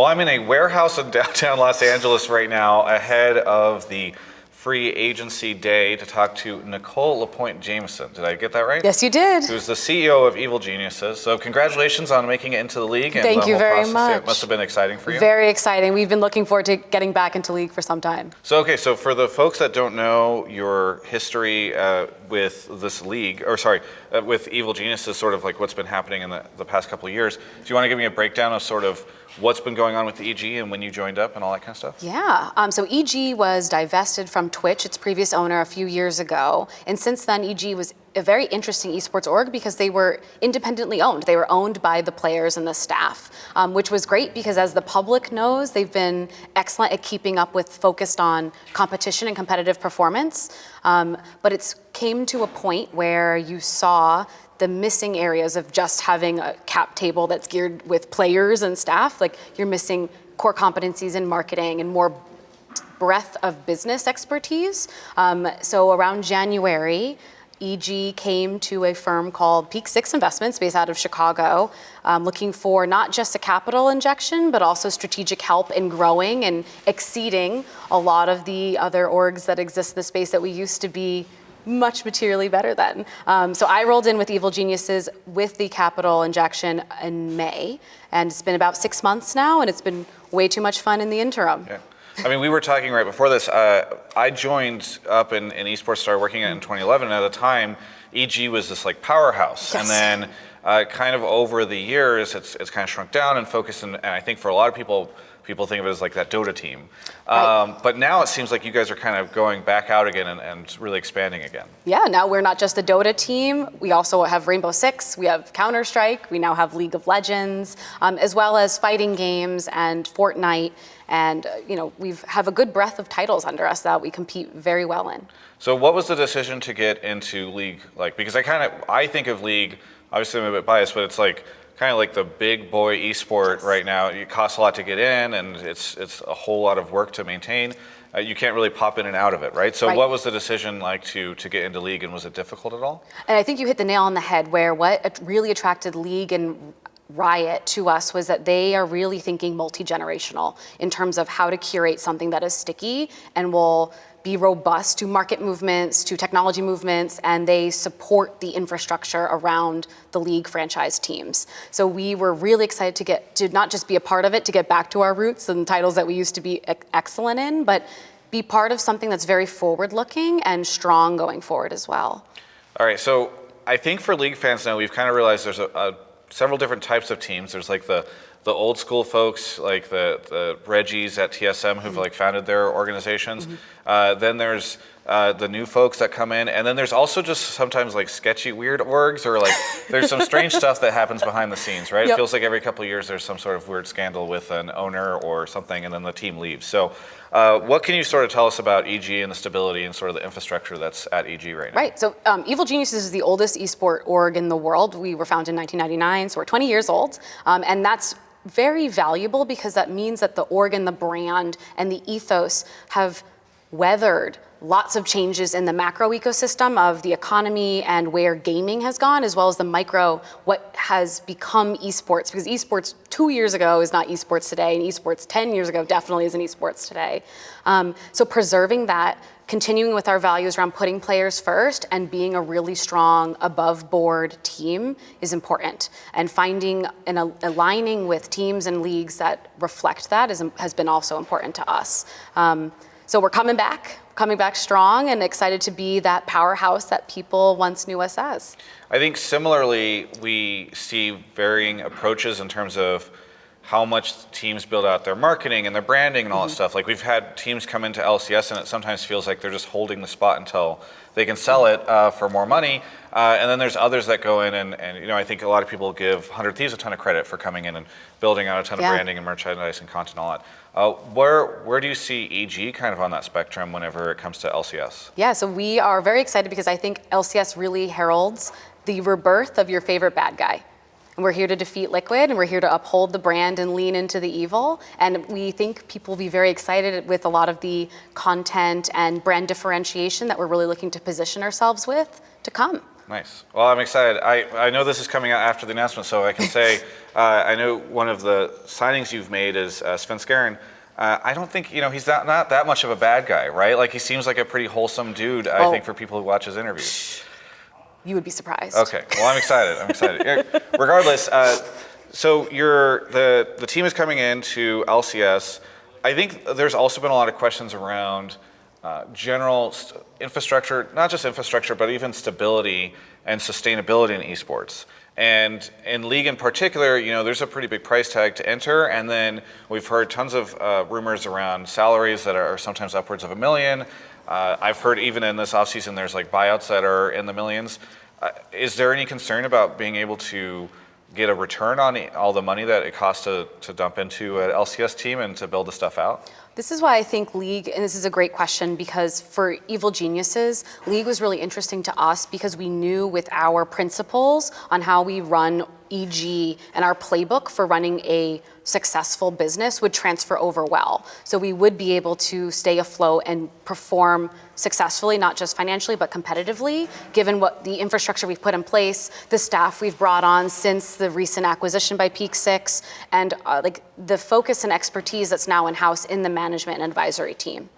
Well, I'm in a warehouse in downtown Los Angeles right now ahead of the free agency day to talk to Nicole LaPointe Jameson. Did I get that right? Yes, you did. Who's the CEO of Evil Geniuses. So congratulations on making it into the league. And Thank you very much. It must have been exciting for you. Very exciting. We've been looking forward to getting back into league for some time. So for the folks that don't know your history with this league, with Evil Geniuses, sort of like what's been happening in the past couple of years, do you want to give me a breakdown of sort of what's been going on with EG and when you joined up and all that kind of stuff? Yeah, so EG was divested from Twitch, its previous owner, a few years ago. And since then, EG was a very interesting esports org because they were independently owned. They were owned by the players and the staff, which was great because as the public knows, they've been excellent at keeping up with focused on competition and competitive performance. But it came to a point where you saw the missing areas of just having a cap table that's geared with players and staff. Like you're missing core competencies in marketing and more breadth of business expertise. So around January, EG came to a firm called Peak 6 Investments based out of Chicago, looking for not just a capital injection, but also strategic help in growing and exceeding a lot of the other orgs that exist in the space that we used to be much materially better than. So I rolled in with Evil Geniuses with the capital injection in May, and it's been about 6 months now, and it's been way too much fun in the interim. Yeah. I mean, we were talking right before this. I joined up in esports, started working in 2011, and at the time, EG was this like powerhouse. Yes. And then kind of over the years, it's kind of shrunk down and focused, and I think for a lot of people think of it as like that Dota team. Right. But now it seems like you guys are kind of going back out again and really expanding again. Yeah, now we're not just a Dota team. We also have Rainbow Six, we have Counter-Strike, we now have League of Legends, as well as fighting games and Fortnite. And we have a good breadth of titles under us that we compete very well in. So what was the decision to get into League? Like, because I think of League, obviously I'm a bit biased, but it's like kind of like the big boy esport. Yes. Right now. It costs a lot to get in, and it's a whole lot of work to maintain. You can't really pop in and out of it, right? So What was the decision like to get into League, and was it difficult at all? And I think you hit the nail on the head where what really attracted League and Riot to us was that they are really thinking multi-generational in terms of how to curate something that is sticky and will be robust to market movements, to technology movements, and they support the infrastructure around the League franchise teams. So we were really excited to not just be a part of it, to get back to our roots and titles that we used to be excellent in, but be part of something that's very forward-looking and strong going forward as well. All right, so I think for League fans now, we've kind of realized there's several different types of teams. There's like the old school folks, like the Reggies at TSM who've like founded their organizations. Then there's the new folks that come in, and then there's also just sometimes like sketchy, weird orgs, or like there's some strange stuff that happens behind the scenes, right? Yep. It feels like every couple of years there's some sort of weird scandal with an owner or something, and then the team leaves. So what can you sort of tell us about EG and the stability and sort of the infrastructure that's at EG right now? Right, so Evil Geniuses is the oldest esport org in the world. We were founded in 1999, so we're 20 years old, and that's very valuable because that means that the org and the brand and the ethos have weathered lots of changes in the macro ecosystem of the economy and where gaming has gone, as well as the micro, what has become esports, because esports 2 years ago is not esports today, and esports 10 years ago definitely isn't esports today. So preserving that, continuing with our values around putting players first and being a really strong above board team is important. And finding and aligning with teams and leagues that reflect that has been also important to us. So we're coming back strong and excited to be that powerhouse that people once knew us as. I think similarly, we see varying approaches in terms of how much teams build out their marketing and their branding and all that stuff. Like we've had teams come into LCS and it sometimes feels like they're just holding the spot until they can sell it for more money. And then there's others that go in and I think a lot of people give 100 Thieves a ton of credit for coming in and building out a ton of branding and merchandise and content and all that. Where do you see EG kind of on that spectrum whenever it comes to LCS? Yeah, so we are very excited because I think LCS really heralds the rebirth of your favorite bad guy. And we're here to defeat Liquid, and we're here to uphold the brand and lean into the evil. And we think people will be very excited with a lot of the content and brand differentiation that we're really looking to position ourselves with to come. Nice. Well, I'm excited. I know this is coming out after the announcement, so I can say I know one of the signings you've made is Sven. I don't think, he's not that much of a bad guy, right? Like, he seems like a pretty wholesome dude, I think, for people who watch his interviews. You would be surprised. Okay. Well, I'm excited. Regardless, so the team is coming into LCS. I think there's also been a lot of questions around general infrastructure, not just infrastructure, but even stability and sustainability in esports. And in League in particular, there's a pretty big price tag to enter. And then we've heard tons of rumors around salaries that are sometimes upwards of $1 million. I've heard even in this offseason, there's like buyouts that are in the millions. Is there any concern about being able to get a return on all the money that it costs to dump into an LCS team and to build the stuff out? This is why I think League, and this is a great question, because for Evil Geniuses, League was really interesting to us because we knew with our principles on how we run EG and our playbook for running a successful business would transfer over well. So we would be able to stay afloat and perform successfully, not just financially, but competitively, given what the infrastructure we've put in place, the staff we've brought on since the recent acquisition by Peak 6, and like the focus and expertise that's now in-house in the management and advisory team.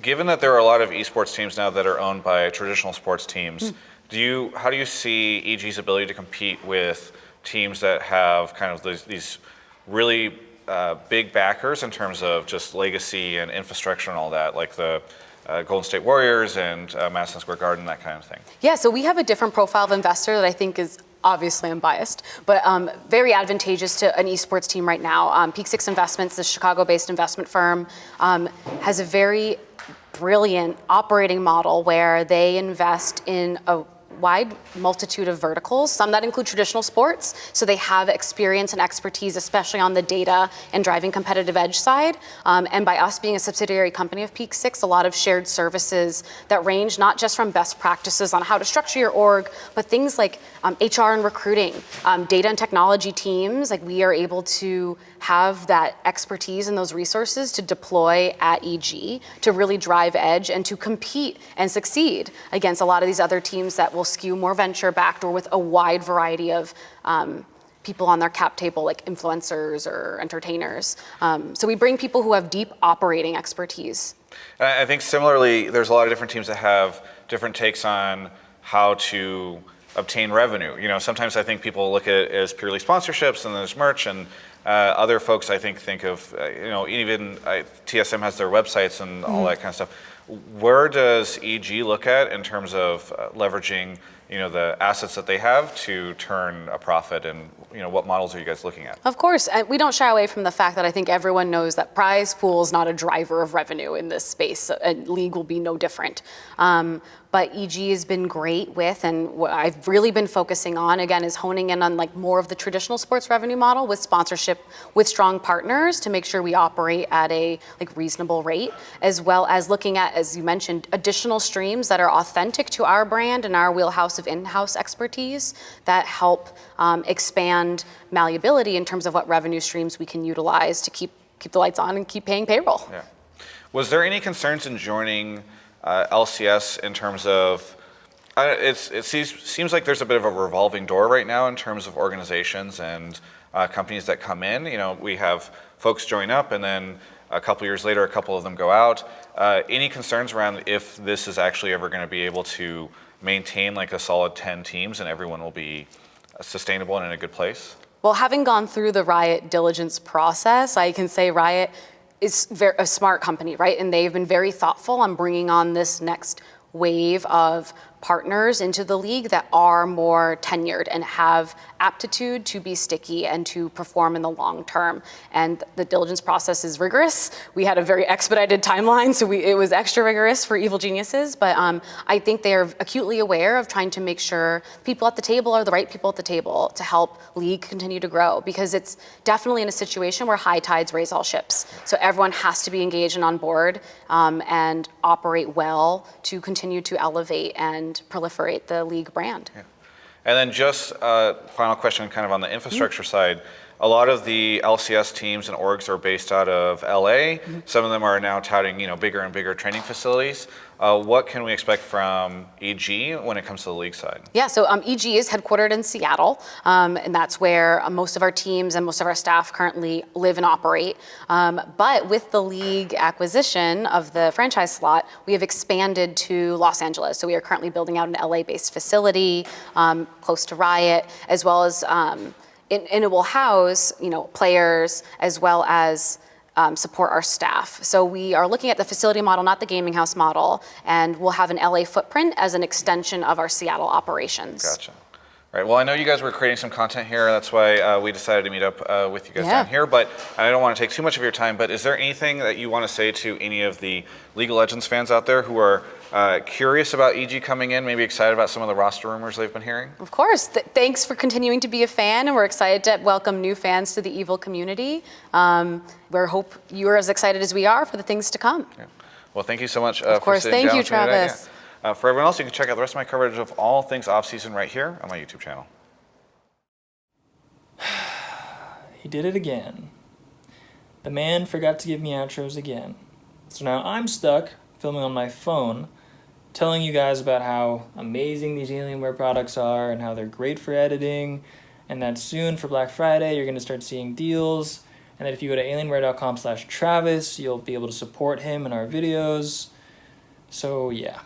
Given that there are a lot of esports teams now that are owned by traditional sports teams, how do you see EG's ability to compete with teams that have kind of these really big backers in terms of just legacy and infrastructure and all that, like the Golden State Warriors and Madison Square Garden, that kind of thing? Yeah, so we have a different profile of investor that I think is obviously unbiased, but very advantageous to an esports team right now. Peak 6 Investments, the Chicago-based investment firm, has a very brilliant operating model where they invest in a wide multitude of verticals, some that include traditional sports, so they have experience and expertise, especially on the data and driving competitive edge side. And by us being a subsidiary company of Peak 6, a lot of shared services that range not just from best practices on how to structure your org, but things like HR and recruiting, data and technology teams. Like, we are able to have that expertise and those resources to deploy at EG to really drive edge and to compete and succeed against a lot of these other teams that will skew more venture-backed or with a wide variety of people on their cap table, like influencers or entertainers. So we bring people who have deep operating expertise. And I think similarly, there's a lot of different teams that have different takes on how to obtain revenue. Sometimes I think people look at it as purely sponsorships and there's merch, and other folks I think of, even TSM has their websites and all that kind of stuff. Where does EG look at in terms of leveraging, the assets that they have to turn a profit, and what models are you guys looking at? Of course, we don't shy away from the fact that I think everyone knows that prize pool is not a driver of revenue in this space, and League will be no different. But EG has been great with, and what I've really been focusing on, again, is honing in on like more of the traditional sports revenue model with sponsorship with strong partners to make sure we operate at a reasonable rate, as well as looking at, as you mentioned, additional streams that are authentic to our brand and our wheelhouse of in-house expertise that help expand malleability in terms of what revenue streams we can utilize to keep the lights on and keep paying payroll. Yeah. Was there any concerns in joining LCS in terms of, it seems like there's a bit of a revolving door right now in terms of organizations and companies that come in. We have folks join up and then a couple years later, a couple of them go out. Any concerns around if this is actually ever going to be able to maintain like a solid 10 teams and everyone will be sustainable and in a good place? Well, having gone through the Riot diligence process, I can say Riot is a smart company, right? And they've been very thoughtful on bringing on this next wave of partners into the league that are more tenured and have aptitude to be sticky and to perform in the long term. And the diligence process is rigorous. We had a very expedited timeline, so it was extra rigorous for Evil Geniuses, but I think they are acutely aware of trying to make sure people at the table are the right people at the table to help league continue to grow, because it's definitely in a situation where high tides raise all ships. So everyone has to be engaged and on board and operate well to continue to elevate and proliferate the league brand. Yeah. And then just a final question kind of on the infrastructure side. A lot of the LCS teams and orgs are based out of LA. Some of them are now touting, bigger and bigger training facilities. what can we expect from EG when it comes to the league side? Yeah, so EG is headquartered in Seattle, and that's where most of our teams and most of our staff currently live and operate. But with the league acquisition of the franchise slot, we have expanded to Los Angeles. So we are currently building out an LA-based facility close to Riot, as well as it will house, players as well as support our staff. So we are looking at the facility model, not the gaming house model, and we'll have an LA footprint as an extension of our Seattle operations. Gotcha. All right. Well, I know you guys were creating some content here. That's why we decided to meet up with you guys down here. But I don't want to take too much of your time. But is there anything that you want to say to any of the League of Legends fans out there who are curious about EG coming in, maybe excited about some of the roster rumors they've been hearing? Of course. Thanks for continuing to be a fan, and we're excited to welcome new fans to the EVIL community. We hope you're as excited as we are for the things to come. Yeah. Well, thank you so much. Of course. Thank you, Travis. For everyone else, you can check out the rest of my coverage of all things off-season right here on my YouTube channel. He did it again. The man forgot to give me outros again. So now I'm stuck filming on my phone, telling you guys about how amazing these Alienware products are and how they're great for editing, and that soon for Black Friday you're going to start seeing deals, and that if you go to alienware.com/Travis, you'll be able to support him in our videos. So yeah.